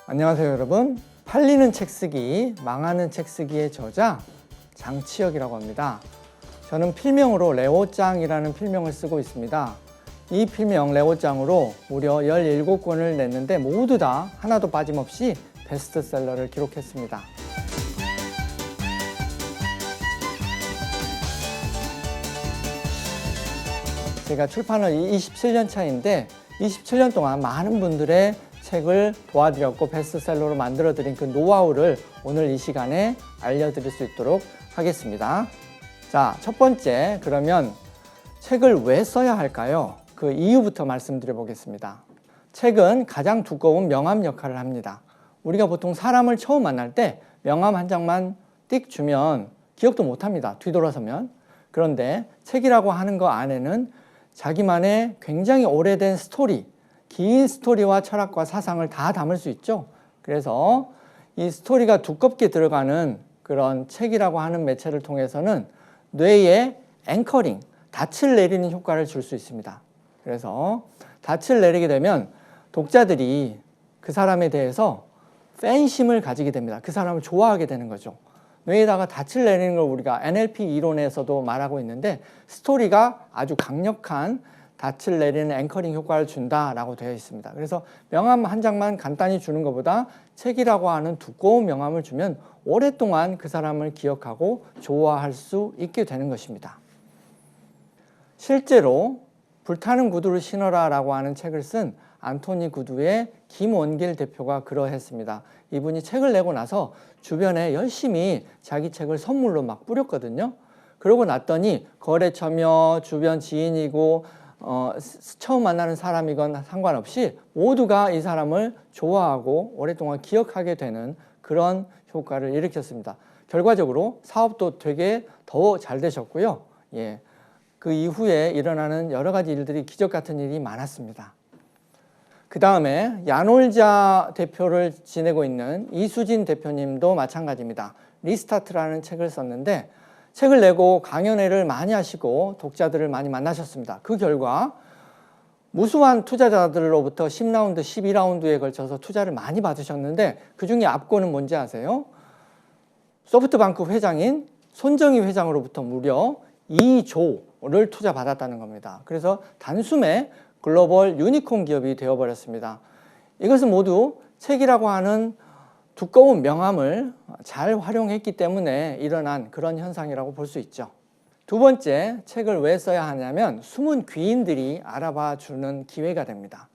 안녕하세요 여러분. 팔리는 책 쓰기, 망하는 책 쓰기의 저자 장치혁이라고 합니다. 저는 필명으로 레오짱이라는 필명을 쓰고 있습니다. 이 필명 레오짱으로 무려 17권을 냈는데 모두 다 하나도 빠짐없이 베스트셀러를 기록했습니다. 제가 출판을 27년 차인데 27년 동안 많은 분들의 책을 도와드렸고 베스트셀러로 만들어드린 그 노하우를 오늘 이 시간에 알려드릴 수 있도록 하겠습니다. 자, 첫 번째, 그러면 책을 왜 써야 할까요? 그 이유부터 말씀드려 보겠습니다. 책은 가장 두꺼운 명함 역할을 합니다. 우리가 보통 사람을 처음 만날 때 명함 한 장만 띡 주면 기억도 못 합니다. 뒤돌아서면. 그런데 책이라고 하는 거 안에는 자기만의 굉장히 오래된 스토리, 긴 스토리와 철학과 사상을 다 담을 수 있죠. 그래서 이 스토리가 두껍게 들어가는 그런 책이라고 하는 매체를 통해서는 뇌에 앵커링, 닻을 내리는 효과를 줄 수 있습니다. 그래서 닻을 내리게 되면 독자들이 그 사람에 대해서 팬심을 가지게 됩니다. 그 사람을 좋아하게 되는 거죠. 뇌에다가 닻을 내리는 걸 우리가 NLP 이론에서도 말하고 있는데 스토리가 아주 강력한 닻을 내리는 앵커링 효과를 준다라고 되어 있습니다. 그래서 명함 한 장만 간단히 주는 것보다 책이라고 하는 두꺼운 명함을 주면 오랫동안 그 사람을 기억하고 좋아할 수 있게 되는 것입니다. 실제로 불타는 구두를 신어라 라고 하는 책을 쓴 안토니 구두의 김원길 대표가 그러했습니다. 이분이 책을 내고 나서 주변에 열심히 자기 책을 선물로 막 뿌렸거든요. 그러고 났더니 거래처며 주변 지인이고 처음 만나는 사람이건 상관없이 모두가 이 사람을 좋아하고 오랫동안 기억하게 되는 그런 효과를 일으켰습니다. 결과적으로 사업도 되게 더 잘 되셨고요. 그 이후에 일어나는 여러 가지 일들이 기적 같은 일이 많았습니다. 그 다음에 야놀자 대표를 지내고 있는 이수진 대표님도 마찬가지입니다. 리스타트라는 책을 썼는데 책을 내고 강연회를 많이 하시고 독자들을 많이 만나셨습니다. 그 결과 무수한 투자자들로부터 10라운드, 12라운드에 걸쳐서 투자를 많이 받으셨는데 그 중에 압권은 뭔지 아세요? 소프트뱅크 회장인 손정희 회장으로부터 무려 2조를 투자받았다는 겁니다. 그래서 단숨에 글로벌 유니콘 기업이 되어버렸습니다. 이것은 모두 책이라고 하는 두꺼운 명함을 잘 활용했기 때문에 일어난 그런 현상이라고 볼 수 있죠. 두 번째, 책을 왜 써야 하냐면 숨은 귀인들이 알아봐 주는 기회가 됩니다.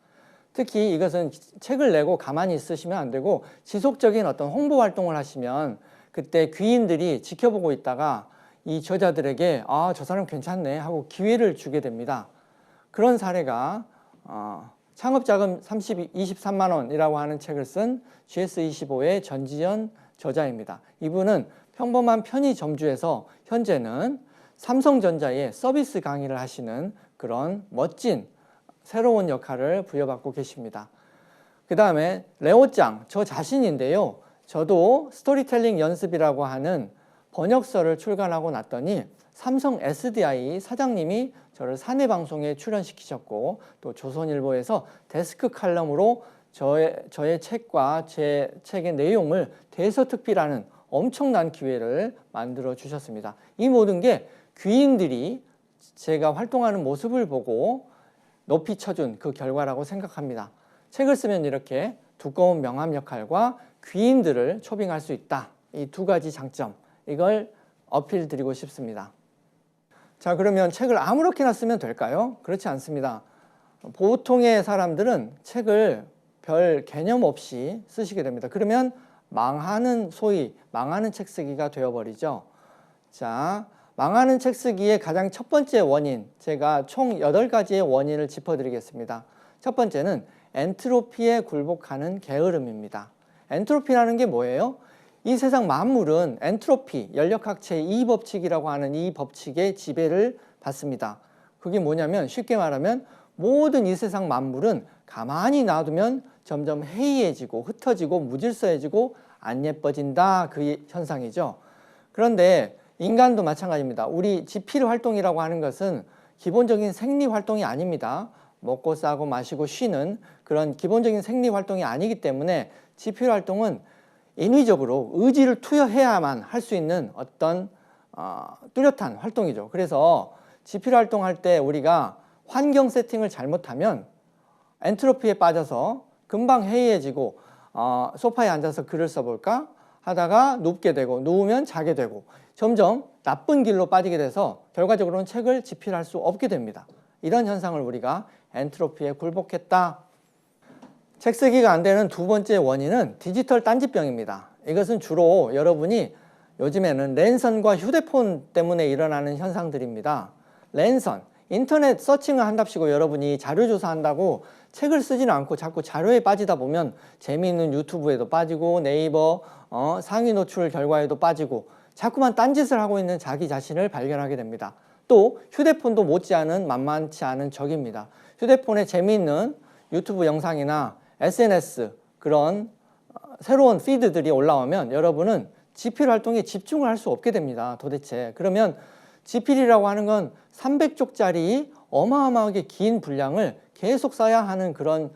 특히 이것은 책을 내고 가만히 있으시면 안 되고 지속적인 어떤 홍보 활동을 하시면 그때 귀인들이 지켜보고 있다가 이 저자들에게 저 사람 괜찮네 하고 기회를 주게 됩니다. 그런 사례가 창업자금 23만 원이라고 하는 책을 쓴 GS25의 전지현 저자입니다. 이분은 평범한 편의점주에서 현재는 삼성전자의 서비스 강의를 하시는 그런 멋진 새로운 역할을 부여받고 계십니다. 그 다음에 레오짱, 저 자신인데요. 저도 스토리텔링 연습이라고 하는 번역서를 출간하고 났더니 삼성 SDI 사장님이 저를 사내방송에 출연시키셨고 또 조선일보에서 데스크 칼럼으로 저의 책과 제 책의 내용을 대서특필하는 엄청난 기회를 만들어 주셨습니다. 이 모든 게 귀인들이 제가 활동하는 모습을 보고 높이 쳐준 그 결과라고 생각합니다. 책을 쓰면 이렇게 두꺼운 명함 역할과 귀인들을 초빙할 수 있다. 이 두 가지 장점, 이걸 어필 드리고 싶습니다. 자, 그러면 책을 아무렇게나 쓰면 될까요? 그렇지 않습니다. 보통의 사람들은 책을 별 개념 없이 쓰시게 됩니다. 그러면 소위 망하는 책 쓰기가 되어버리죠. 자, 망하는 책 쓰기의 가장 첫 번째 원인, 제가 총 8가지의 원인을 짚어드리겠습니다. 첫 번째는 엔트로피에 굴복하는 게으름입니다. 엔트로피라는 게 뭐예요? 이 세상 만물은 엔트로피, 연력학체의 이 법칙이라고 하는 이 법칙의 지배를 받습니다. 그게 뭐냐면 쉽게 말하면 모든 이 세상 만물은 가만히 놔두면 점점 해이해지고 흩어지고 무질서해지고 안 예뻐진다, 그 현상이죠. 그런데 인간도 마찬가지입니다. 우리 지필 활동이라고 하는 것은 기본적인 생리 활동이 아닙니다. 먹고 싸고 마시고 쉬는 그런 기본적인 생리 활동이 아니기 때문에 지필 활동은 인위적으로 의지를 투여해야만 할 수 있는 어떤 뚜렷한 활동이죠. 그래서 지필 활동할 때 우리가 환경 세팅을 잘못하면 엔트로피에 빠져서 금방 해이해지고 소파에 앉아서 글을 써볼까 하다가 눕게 되고 누우면 자게 되고 점점 나쁜 길로 빠지게 돼서 결과적으로는 책을 집필할 수 없게 됩니다. 이런 현상을 우리가 엔트로피에 굴복했다. 책 쓰기가 안 되는 두 번째 원인은 디지털 딴지병입니다. 이것은 주로 여러분이 요즘에는 랜선과 휴대폰 때문에 일어나는 현상들입니다. 랜선, 인터넷 서칭을 한답시고 여러분이 자료 조사한다고 책을 쓰지는 않고 자꾸 자료에 빠지다 보면 재미있는 유튜브에도 빠지고 네이버 상위 노출 결과에도 빠지고 자꾸만 딴짓을 하고 있는 자기 자신을 발견하게 됩니다. 또 휴대폰도 못지않은 만만치 않은 적입니다. 휴대폰에 재미있는 유튜브 영상이나 SNS 그런 새로운 피드들이 올라오면 여러분은 지필 활동에 집중을 할 수 없게 됩니다. 도대체 그러면 지필이라고 하는 건 300쪽짜리 어마어마하게 긴 분량을 계속 써야 하는 그런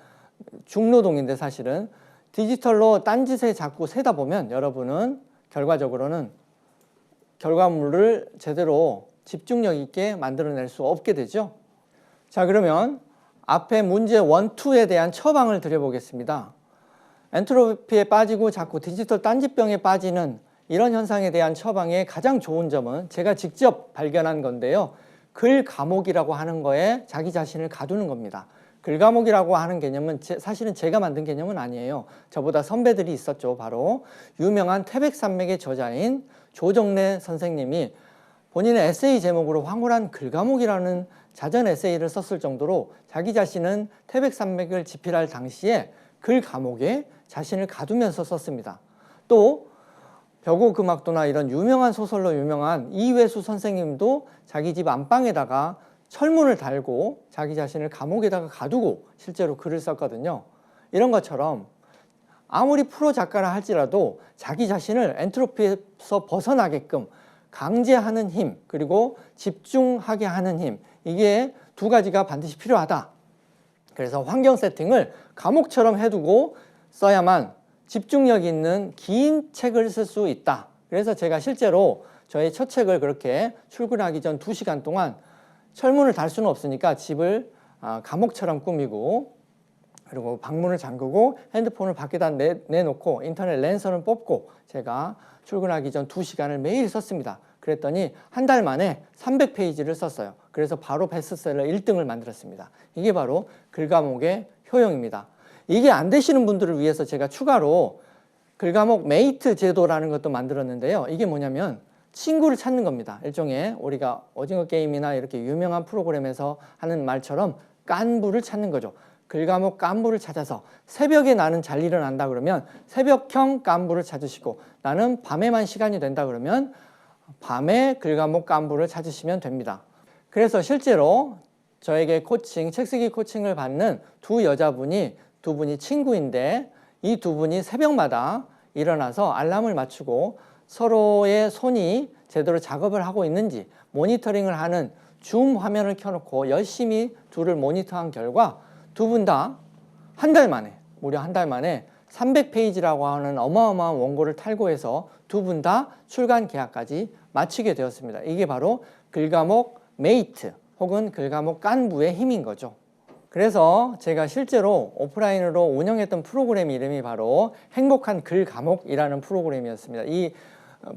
중노동인데 사실은 디지털로 딴짓에 자꾸 세다 보면 여러분은 결과적으로는 결과물을 제대로 집중력 있게 만들어낼 수 없게 되죠. 자, 그러면 앞에 문제 1, 2에 대한 처방을 드려보겠습니다. 엔트로피에 빠지고 자꾸 디지털 딴짓병에 빠지는 이런 현상에 대한 처방의 가장 좋은 점은 제가 직접 발견한 건데요. 글 감옥이라고 하는 거에 자기 자신을 가두는 겁니다. 글 감옥이라고 하는 개념은 사실은 제가 만든 개념은 아니에요. 저보다 선배들이 있었죠. 바로 유명한 태백산맥의 저자인 조정래 선생님이 본인의 에세이 제목으로 황홀한 글 감옥이라는 자전 에세이를 썼을 정도로 자기 자신은 태백산맥을 집필할 당시에 글 감옥에 자신을 가두면서 썼습니다. 또 벽오금악도나 이런 유명한 소설로 유명한 이회수 선생님도 자기 집 안방에다가 철문을 달고 자기 자신을 감옥에다가 가두고 실제로 글을 썼거든요. 이런 것처럼 아무리 프로 작가라 할지라도 자기 자신을 엔트로피에서 벗어나게끔 강제하는 힘 그리고 집중하게 하는 힘 이게 두 가지가 반드시 필요하다. 그래서 환경 세팅을 감옥처럼 해두고 써야만 집중력 있는 긴 책을 쓸 수 있다. 그래서 제가 실제로 저의 첫 책을 그렇게 출근하기 전 2시간 동안 철문을 달 수는 없으니까 집을 감옥처럼 꾸미고 그리고 방문을 잠그고 핸드폰을 밖에다 내놓고 인터넷 랜선을 뽑고 제가 출근하기 전 2시간을 매일 썼습니다. 그랬더니 한 달 만에 300페이지를 썼어요. 그래서 바로 베스트셀러 1등을 만들었습니다. 이게 바로 글감옥의 효용입니다. 이게 안 되시는 분들을 위해서 제가 추가로 글감옥 메이트 제도라는 것도 만들었는데요. 이게 뭐냐면 친구를 찾는 겁니다. 일종의 우리가 오징어 게임이나 이렇게 유명한 프로그램에서 하는 말처럼 깐부를 찾는 거죠. 글감옥 깐부를 찾아서 새벽에 나는 잘 일어난다 그러면 새벽형 깐부를 찾으시고 나는 밤에만 시간이 된다 그러면 밤에 글감옥 깐부를 찾으시면 됩니다. 그래서 실제로 저에게 책 쓰기 코칭을 받는 두 분이 친구인데 이 두 분이 새벽마다 일어나서 알람을 맞추고 서로의 손이 제대로 작업을 하고 있는지 모니터링을 하는 줌 화면을 켜놓고 열심히 둘을 모니터한 결과 두 분 다 한 달 만에 무려 한 달 만에 300페이지라고 하는 어마어마한 원고를 탈고해서 두 분 다 출간 계약까지 마치게 되었습니다. 이게 바로 글감옥 메이트 혹은 글감옥 깐부의 힘인 거죠. 그래서 제가 실제로 오프라인으로 운영했던 프로그램 이름이 바로 행복한 글감옥이라는 프로그램이었습니다. 이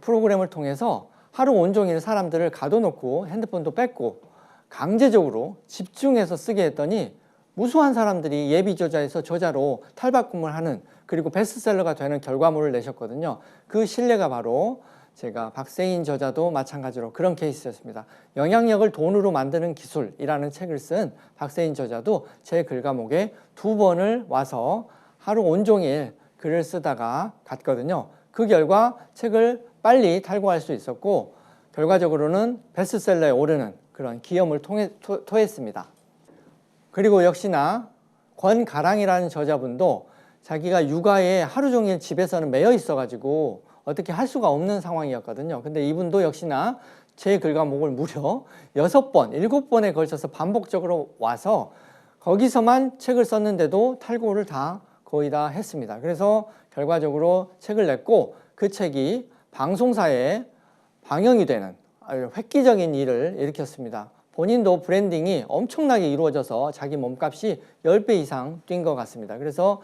프로그램을 통해서 하루 온종일 사람들을 가둬놓고 핸드폰도 뺐고 강제적으로 집중해서 쓰게 했더니 무수한 사람들이 예비 저자에서 저자로 탈바꿈을 하는 그리고 베스트셀러가 되는 결과물을 내셨거든요. 그 신뢰가 바로 제가 박세인 저자도 마찬가지로 그런 케이스였습니다. 영향력을 돈으로 만드는 기술이라는 책을 쓴 박세인 저자도 제 글감옥에 2번을 와서 하루 온종일 글을 쓰다가 갔거든요. 그 결과 책을 빨리 탈고할 수 있었고 결과적으로는 베스트셀러에 오르는 그런 기염을 토했습니다. 그리고 역시나 권가랑이라는 저자분도 자기가 육아에 하루 종일 집에서는 매여 있어가지고 어떻게 할 수가 없는 상황이었거든요. 근데 이분도 역시나 제 글감옥을 무려 6번, 7번에 걸쳐서 반복적으로 와서 거기서만 책을 썼는데도 탈고를 다 거의 다 했습니다. 그래서 결과적으로 책을 냈고 그 책이 방송사에 방영이 되는 아주 획기적인 일을 일으켰습니다. 본인도 브랜딩이 엄청나게 이루어져서 자기 몸값이 10배 이상 뛴 것 같습니다. 그래서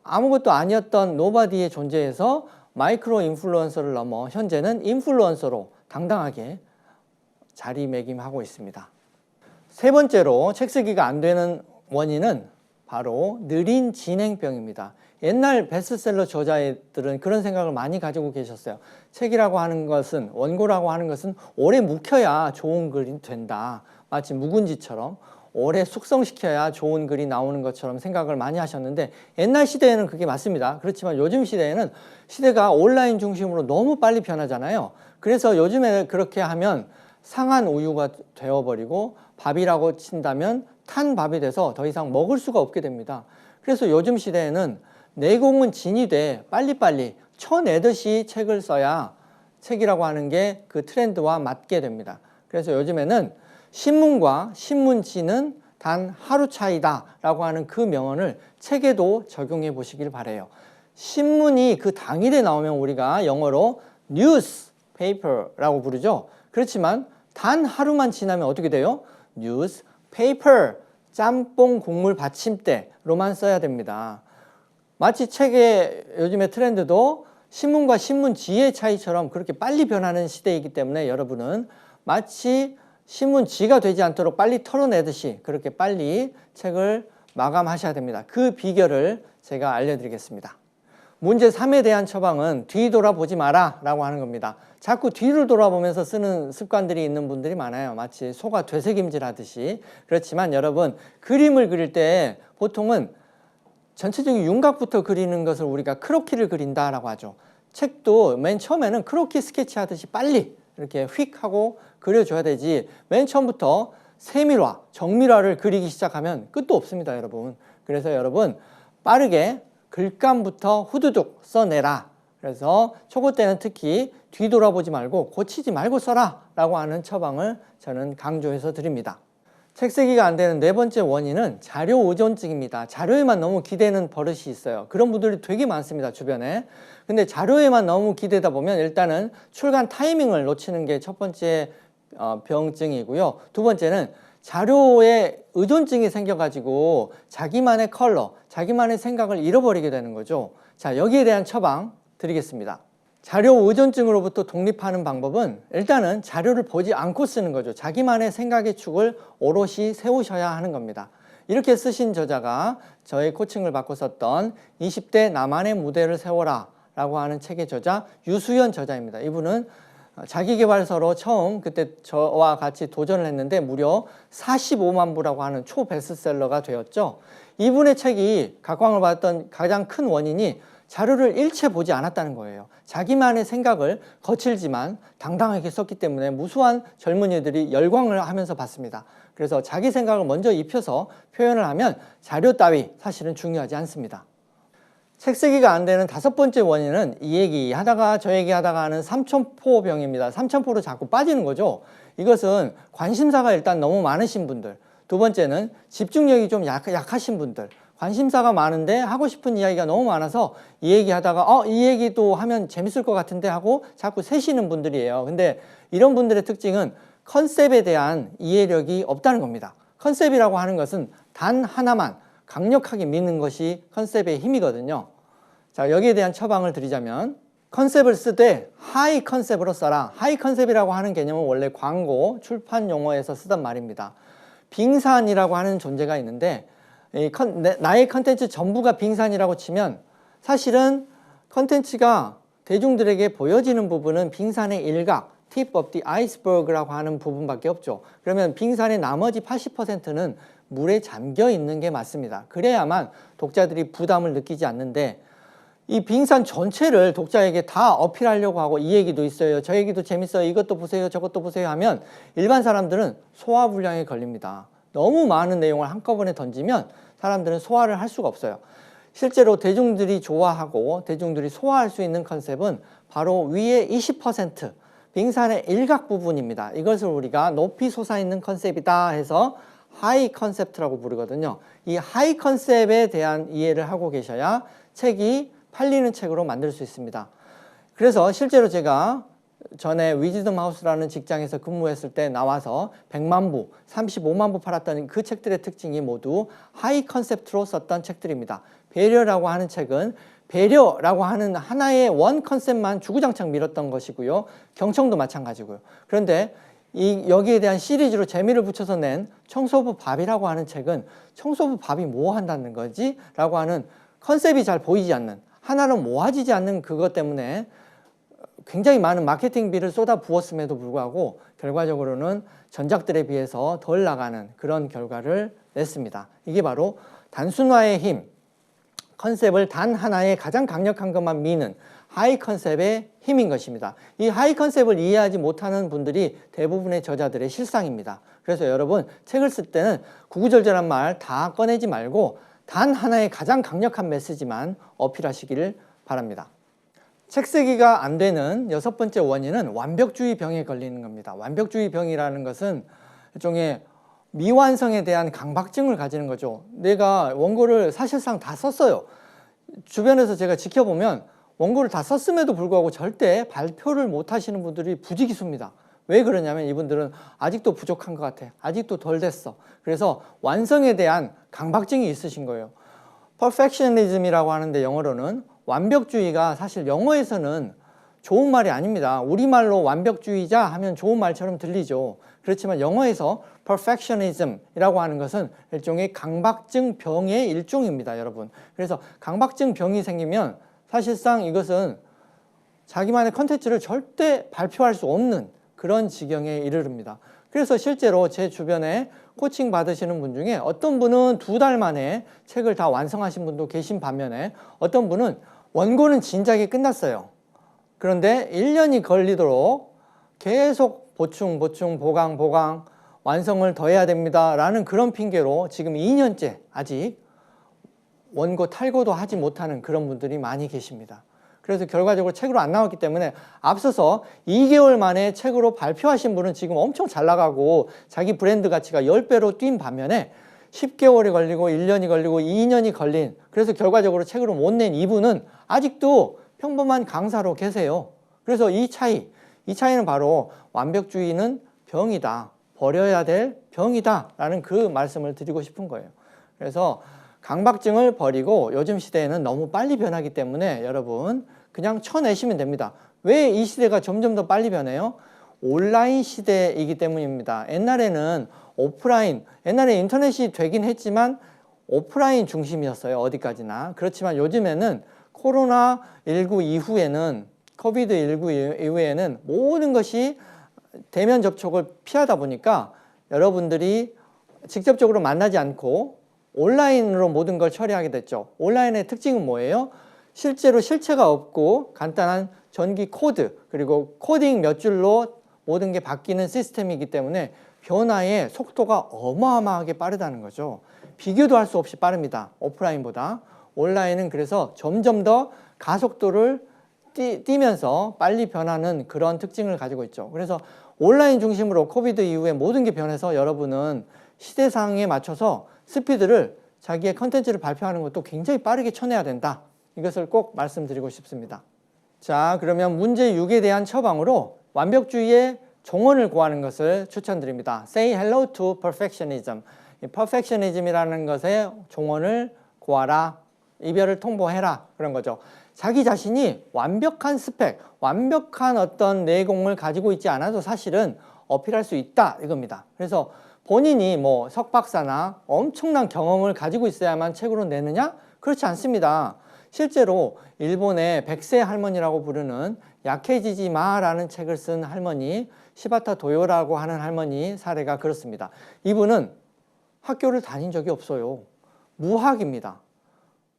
아무것도 아니었던 노바디의 존재에서 마이크로 인플루언서를 넘어 현재는 인플루언서로 당당하게 자리매김하고 있습니다. 세 번째로 책 쓰기가 안 되는 원인은 바로 느린 진행병입니다. 옛날 베스트셀러 저자들은 그런 생각을 많이 가지고 계셨어요. 책이라고 하는 것은, 원고라고 하는 것은 오래 묵혀야 좋은 글이 된다. 마치 묵은지처럼 오래 숙성시켜야 좋은 글이 나오는 것처럼 생각을 많이 하셨는데 옛날 시대에는 그게 맞습니다. 그렇지만 요즘 시대에는 시대가 온라인 중심으로 너무 빨리 변하잖아요. 그래서 요즘에 그렇게 하면 상한 우유가 되어버리고 밥이라고 친다면 탄 밥이 돼서 더 이상 먹을 수가 없게 됩니다. 그래서 요즘 시대에는 내공은 진이 돼 빨리빨리 쳐내듯이 책을 써야 책이라고 하는 게 그 트렌드와 맞게 됩니다. 그래서 요즘에는 신문과 신문지는 단 하루 차이다 라고 하는 그 명언을 책에도 적용해 보시길 바래요. 신문이 그 당일에 나오면 우리가 영어로 newspaper라고 부르죠. 그렇지만 단 하루만 지나면 어떻게 돼요? newspaper, 짬뽕 국물 받침대로만 써야 됩니다. 마치 책의 요즘의 트렌드도 신문과 신문지의 차이처럼 그렇게 빨리 변하는 시대이기 때문에 여러분은 마치 신문지가 되지 않도록 빨리 털어내듯이 그렇게 빨리 책을 마감하셔야 됩니다. 그 비결을 제가 알려드리겠습니다. 문제 3에 대한 처방은 뒤돌아보지 마라 라고 하는 겁니다. 자꾸 뒤를 돌아보면서 쓰는 습관들이 있는 분들이 많아요. 마치 소가 되새김질 하듯이. 그렇지만 여러분, 그림을 그릴 때 보통은 전체적인 윤곽부터 그리는 것을 우리가 크로키를 그린다라고 하죠. 책도 맨 처음에는 크로키 스케치 하듯이 빨리 이렇게 휙 하고 그려줘야 되지 맨 처음부터 세밀화, 정밀화를 그리기 시작하면 끝도 없습니다, 여러분. 그래서 여러분 빠르게 글감부터 후두둑 써내라. 그래서 초보 때는 특히 뒤돌아보지 말고 고치지 말고 써라 라고 하는 처방을 저는 강조해서 드립니다. 책 쓰기가 안 되는 네 번째 원인은 자료 의존증입니다. 자료에만 너무 기대는 버릇이 있어요. 그런 분들이 되게 많습니다, 주변에. 근데 자료에만 너무 기대다 보면 일단은 출간 타이밍을 놓치는 게 첫 번째 병증이고요. 두 번째는 자료에 의존증이 생겨가지고 자기만의 컬러, 자기만의 생각을 잃어버리게 되는 거죠. 자, 여기에 대한 처방 드리겠습니다. 자료 의존증으로부터 독립하는 방법은 일단은 자료를 보지 않고 쓰는 거죠. 자기만의 생각의 축을 오롯이 세우셔야 하는 겁니다. 이렇게 쓰신 저자가 저의 코칭을 받고 썼던 20대 나만의 무대를 세워라 라고 하는 책의 저자 유수연 저자입니다. 이분은 자기계발서로 처음 그때 저와 같이 도전을 했는데 무려 45만 부라고 하는 초베스트셀러가 되었죠. 이분의 책이 각광을 받았던 가장 큰 원인이 자료를 일체 보지 않았다는 거예요. 자기만의 생각을 거칠지만 당당하게 썼기 때문에 무수한 젊은이들이 열광을 하면서 봤습니다. 그래서 자기 생각을 먼저 입혀서 표현을 하면 자료 따위 사실은 중요하지 않습니다. 책 쓰기가 안 되는 다섯 번째 원인은 이 얘기 하다가 저 얘기 하다가 하는 삼천포병입니다. 삼천포로 자꾸 빠지는 거죠. 이것은 관심사가 일단 너무 많으신 분들, 두 번째는 집중력이 좀 약하신 분들, 관심사가 많은데 하고 싶은 이야기가 너무 많아서 이 얘기 하다가 이 얘기도 하면 재밌을 것 같은데 하고 자꾸 새시는 분들이에요. 근데 이런 분들의 특징은 컨셉에 대한 이해력이 없다는 겁니다. 컨셉이라고 하는 것은 단 하나만 강력하게 믿는 것이 컨셉의 힘이거든요. 자, 여기에 대한 처방을 드리자면 컨셉을 쓰되 하이 컨셉으로 써라. 하이 컨셉이라고 하는 개념은 원래 광고, 출판 용어에서 쓰던 말입니다. 빙산이라고 하는 존재가 있는데 나의 컨텐츠 전부가 빙산이라고 치면 사실은 컨텐츠가 대중들에게 보여지는 부분은 빙산의 일각, tip of the iceberg라고 하는 부분밖에 없죠. 그러면 빙산의 나머지 80%는 물에 잠겨 있는 게 맞습니다. 그래야만 독자들이 부담을 느끼지 않는데 이 빙산 전체를 독자에게 다 어필하려고 하고 이 얘기도 있어요, 저 얘기도 재밌어요, 이것도 보세요, 저것도 보세요 하면 일반 사람들은 소화불량에 걸립니다. 너무 많은 내용을 한꺼번에 던지면 사람들은 소화를 할 수가 없어요. 실제로 대중들이 좋아하고 대중들이 소화할 수 있는 컨셉은 바로 위에 20% 빙산의 일각 부분입니다. 이것을 우리가 높이 솟아있는 컨셉이다 해서 하이 컨셉트라고 부르거든요. 이 하이 컨셉에 대한 이해를 하고 계셔야 책이 팔리는 책으로 만들 수 있습니다. 그래서 실제로 제가 전에 위즈덤 하우스라는 직장에서 근무했을 때 나와서 100만 부, 35만 부 팔았던 그 책들의 특징이 모두 하이 컨셉트로 썼던 책들입니다. 배려라고 하는 책은 배려라고 하는 하나의 원 컨셉만 주구장창 밀었던 것이고요. 경청도 마찬가지고요. 그런데 여기에 대한 시리즈로 재미를 붙여서 낸 청소부 밥이라고 하는 책은 청소부 밥이 뭐 한다는 거지? 라고 하는 컨셉이 잘 보이지 않는, 하나로 모아지지 않는 그것 때문에 굉장히 많은 마케팅비를 쏟아 부었음에도 불구하고 결과적으로는 전작들에 비해서 덜 나가는 그런 결과를 냈습니다. 이게 바로 단순화의 힘, 컨셉을 단 하나의 가장 강력한 것만 미는 하이 컨셉의 힘인 것입니다. 이 하이 컨셉을 이해하지 못하는 분들이 대부분의 저자들의 실상입니다. 그래서 여러분 책을 쓸 때는 구구절절한 말 다 꺼내지 말고 단 하나의 가장 강력한 메시지만 어필하시기를 바랍니다. 책 쓰기가 안 되는 6번째 원인은 완벽주의 병에 걸리는 겁니다. 완벽주의 병이라는 것은 일종의 미완성에 대한 강박증을 가지는 거죠. 내가 원고를 사실상 다 썼어요. 주변에서 제가 지켜보면 원고를 다 썼음에도 불구하고 절대 발표를 못 하시는 분들이 부지기수입니다. 왜 그러냐면 이분들은 아직도 부족한 것 같아. 아직도 덜 됐어. 그래서 완성에 대한 강박증이 있으신 거예요. perfectionism이라고 하는데 영어로는 완벽주의가 사실 영어에서는 좋은 말이 아닙니다. 우리말로 완벽주의자 하면 좋은 말처럼 들리죠. 그렇지만 영어에서 perfectionism이라고 하는 것은 일종의 강박증 병의 일종입니다, 여러분. 그래서 강박증 병이 생기면 사실상 이것은 자기만의 컨텐츠를 절대 발표할 수 없는 그런 지경에 이르릅니다. 그래서 실제로 제 주변에 코칭 받으시는 분 중에 어떤 분은 2달 만에 책을 다 완성하신 분도 계신 반면에 어떤 분은 원고는 진작에 끝났어요. 그런데 1년이 걸리도록 계속 보충, 보강, 완성을 더 해야 됩니다 라는 그런 핑계로 지금 2년째 아직 원고 탈고도 하지 못하는 그런 분들이 많이 계십니다. 그래서 결과적으로 책으로 안 나왔기 때문에 앞서서 2개월 만에 책으로 발표하신 분은 지금 엄청 잘 나가고 자기 브랜드 가치가 10배로 뛴 반면에 10개월이 걸리고 1년이 걸리고 2년이 걸린, 그래서 결과적으로 책으로 못 낸 이분은 아직도 평범한 강사로 계세요. 그래서 이 차이는 바로 완벽주의는 병이다, 버려야 될 병이다 라는 그 말씀을 드리고 싶은 거예요. 그래서 강박증을 버리고 요즘 시대에는 너무 빨리 변하기 때문에 여러분 그냥 쳐내시면 됩니다. 왜 이 시대가 점점 더 빨리 변해요? 온라인 시대이기 때문입니다. 옛날에는 오프라인, 옛날에 인터넷이 되긴 했지만 오프라인 중심이었어요. 어디까지나. 그렇지만 요즘에는 코로나19 이후에는, 코비드19 이후에는 모든 것이 대면 접촉을 피하다 보니까 여러분들이 직접적으로 만나지 않고 온라인으로 모든 걸 처리하게 됐죠. 온라인의 특징은 뭐예요? 실제로 실체가 없고 간단한 전기 코드, 그리고 코딩 몇 줄로 모든 게 바뀌는 시스템이기 때문에 변화의 속도가 어마어마하게 빠르다는 거죠. 비교도 할 수 없이 빠릅니다. 오프라인보다. 온라인은 그래서 점점 더 가속도를 띄면서 빨리 변하는 그런 특징을 가지고 있죠. 그래서 온라인 중심으로 코비드 이후에 모든 게 변해서 여러분은 시대상에 맞춰서 스피드를, 자기의 컨텐츠를 발표하는 것도 굉장히 빠르게 쳐내야 된다. 이것을 꼭 말씀드리고 싶습니다. 자, 그러면 문제 6에 대한 처방으로 완벽주의의 종언을 구하는 것을 추천드립니다. Say hello to perfectionism. 이 perfectionism이라는 것의 종언을 구하라. 이별을 통보해라. 그런 거죠. 자기 자신이 완벽한 스펙, 완벽한 어떤 내공을 가지고 있지 않아도 사실은 어필할 수 있다. 이겁니다. 그래서 본인이 뭐 석박사나 엄청난 경험을 가지고 있어야만 책으로 내느냐? 그렇지 않습니다. 실제로 일본의 100세 할머니라고 부르는 야케지지 마라는 책을 쓴 할머니, 시바타 도요라고 하는 할머니 사례가 그렇습니다. 이분은 학교를 다닌 적이 없어요. 무학입니다.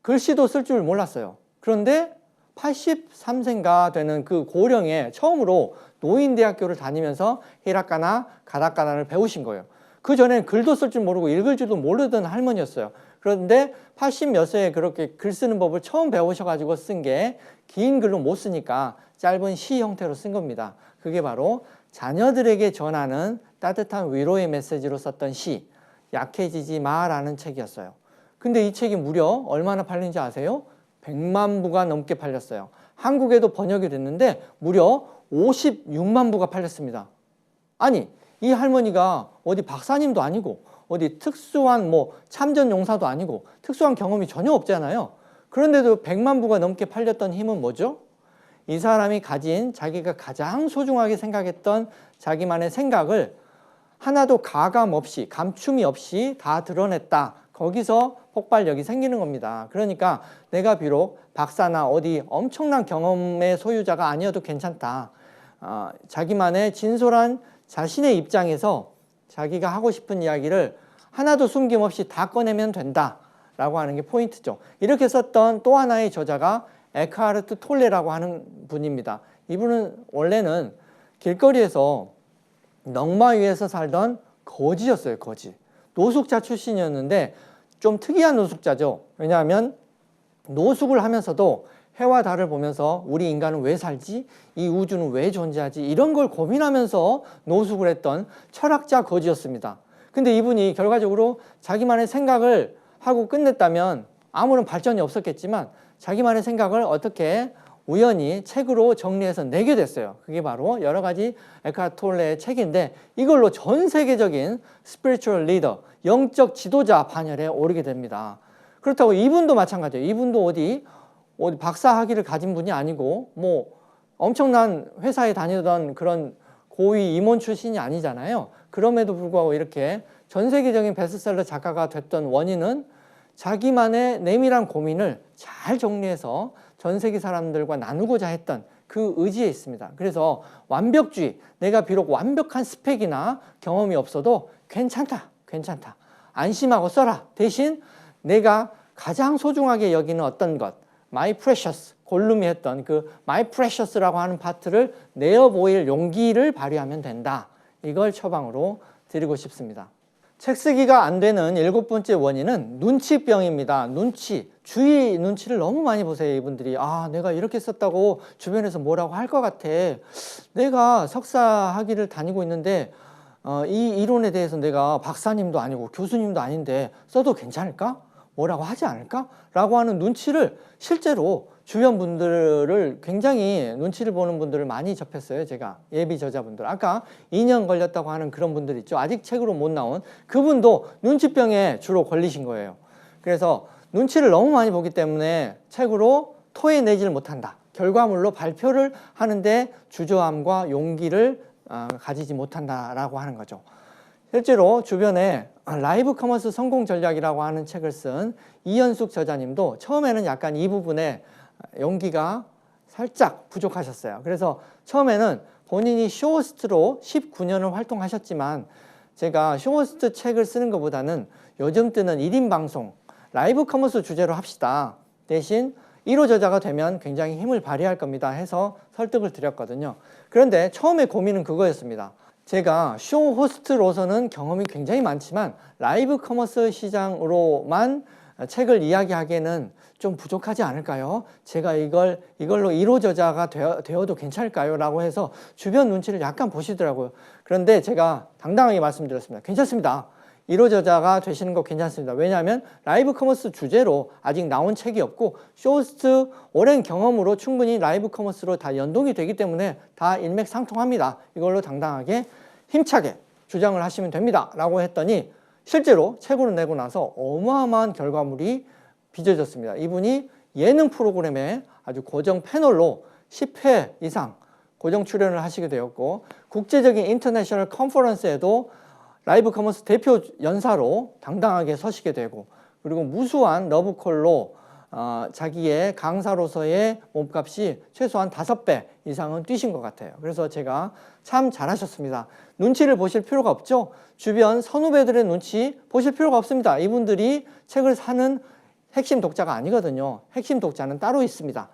글씨도 쓸 줄 몰랐어요. 그런데 83세인가 되는 그 고령에 처음으로 노인대학교를 다니면서 히라카나, 가타카나를 배우신 거예요. 그 전엔 글도 쓸 줄 모르고 읽을 줄도 모르던 할머니였어요. 그런데 80 몇 세에 그렇게 글 쓰는 법을 처음 배우셔가지고 쓴 게 긴 글로 못 쓰니까 짧은 시 형태로 쓴 겁니다. 그게 바로 자녀들에게 전하는 따뜻한 위로의 메시지로 썼던 시. 약해지지 마라는 책이었어요. 근데 이 책이 무려 얼마나 팔린지 아세요? 100만 부가 넘게 팔렸어요. 한국에도 번역이 됐는데 무려 56만 부가 팔렸습니다. 아니, 이 할머니가 어디 박사님도 아니고 어디 특수한 참전 용사도 아니고 특수한 경험이 전혀 없잖아요. 그런데도 100만 부가 넘게 팔렸던 힘은 뭐죠? 이 사람이 가진 자기가 가장 소중하게 생각했던 자기만의 생각을 하나도 가감 없이, 감춤이 없이 다 드러냈다. 거기서 폭발력이 생기는 겁니다. 그러니까 내가 비록 박사나 어디 엄청난 경험의 소유자가 아니어도 괜찮다. 자기만의 진솔한 자신의 입장에서 자기가 하고 싶은 이야기를 하나도 숨김없이 다 꺼내면 된다 라고 하는 게 포인트죠. 이렇게 썼던 또 하나의 저자가 에크하르트 톨레라고 하는 분입니다. 이분은 원래는 길거리에서 넝마 위에서 살던 거지였어요. 거지. 노숙자 출신이었는데 좀 특이한 노숙자죠. 왜냐하면 노숙을 하면서도 해와 달을 보면서 우리 인간은 왜 살지? 이 우주는 왜 존재하지? 이런 걸 고민하면서 노숙을 했던 철학자 거지였습니다. 근데 이분이 결과적으로 자기만의 생각을 하고 끝냈다면 아무런 발전이 없었겠지만 자기만의 생각을 어떻게 우연히 책으로 정리해서 내게 됐어요. 그게 바로 여러 가지 에크하르트 톨레의 책인데 이걸로 전 세계적인 스피리추얼 리더, 영적 지도자 반열에 오르게 됩니다. 그렇다고 이분도 마찬가지예요. 이분도 어디 박사 학위를 가진 분이 아니고 엄청난 회사에 다니던 그런 고위 임원 출신이 아니잖아요. 그럼에도 불구하고 이렇게 전 세계적인 베스트셀러 작가가 됐던 원인은 자기만의 내밀한 고민을 잘 정리해서 전 세계 사람들과 나누고자 했던 그 의지에 있습니다. 그래서 완벽주의, 내가 비록 완벽한 스펙이나 경험이 없어도 괜찮다, 괜찮다. 안심하고 써라. 대신 내가 가장 소중하게 여기는 어떤 것, My Precious, 골룸이 했던 그 My Precious라고 하는 파트를 내어 보일 용기를 발휘하면 된다. 이걸 처방으로 드리고 싶습니다. 책 쓰기가 안 되는 7번째 원인은 눈치병입니다. 눈치, 주위 눈치를 너무 많이 보세요. 이분들이 내가 이렇게 썼다고 주변에서 뭐라고 할 것 같아. 내가 석사 학위를 다니고 있는데 이 이론에 대해서 내가 박사님도 아니고 교수님도 아닌데 써도 괜찮을까? 뭐라고 하지 않을까? 라고 하는 눈치를 실제로 주변 분들을 굉장히 눈치를 보는 분들을 많이 접했어요. 제가 예비 저자분들. 아까 2년 걸렸다고 하는 그런 분들 있죠. 아직 책으로 못 나온 그분도 눈치병에 주로 걸리신 거예요. 그래서 눈치를 너무 많이 보기 때문에 책으로 토해내지를 못한다. 결과물로 발표를 하는데 주저함과 용기를 가지지 못한다라고 하는 거죠. 실제로 주변에 라이브 커머스 성공 전략이라고 하는 책을 쓴 이현숙 저자님도 처음에는 약간 이 부분에 용기가 살짝 부족하셨어요. 그래서 처음에는 본인이 쇼호스트로 19년을 활동하셨지만 제가 쇼호스트 책을 쓰는 것보다는 요즘 뜨는 1인 방송, 라이브 커머스 주제로 합시다. 대신 1호 저자가 되면 굉장히 힘을 발휘할 겁니다 해서 설득을 드렸거든요. 그런데 처음에 고민은 그거였습니다. 제가 쇼 호스트로서는 경험이 굉장히 많지만 라이브 커머스 시장으로만 책을 이야기하기에는 좀 부족하지 않을까요? 제가 이걸로 1호 저자가 되어도 괜찮을까요? 라고 해서 주변 눈치를 약간 보시더라고요. 그런데 제가 당당하게 말씀드렸습니다. 괜찮습니다. 1호 저자가 되시는 거 괜찮습니다. 왜냐하면 라이브 커머스 주제로 아직 나온 책이 없고 쇼호스트 오랜 경험으로 충분히 라이브 커머스로 다 연동이 되기 때문에 다 일맥상통합니다. 이걸로 당당하게 힘차게 주장을 하시면 됩니다. 라고 했더니 실제로 책으로 내고 나서 어마어마한 결과물이 빚어졌습니다. 이분이 예능 프로그램에 아주 고정 패널로 10회 이상 고정 출연을 하시게 되었고 국제적인 인터내셔널 컨퍼런스에도 라이브 커머스 대표 연사로 당당하게 서시게 되고 그리고 무수한 러브콜로 자기의 강사로서의 몸값이 최소한 5배 이상은 뛰신 것 같아요. 그래서 제가 참 잘하셨습니다. 눈치를 보실 필요가 없죠. 주변 선후배들의 눈치 보실 필요가 없습니다. 이분들이 책을 사는 핵심 독자가 아니거든요. 핵심 독자는 따로 있습니다.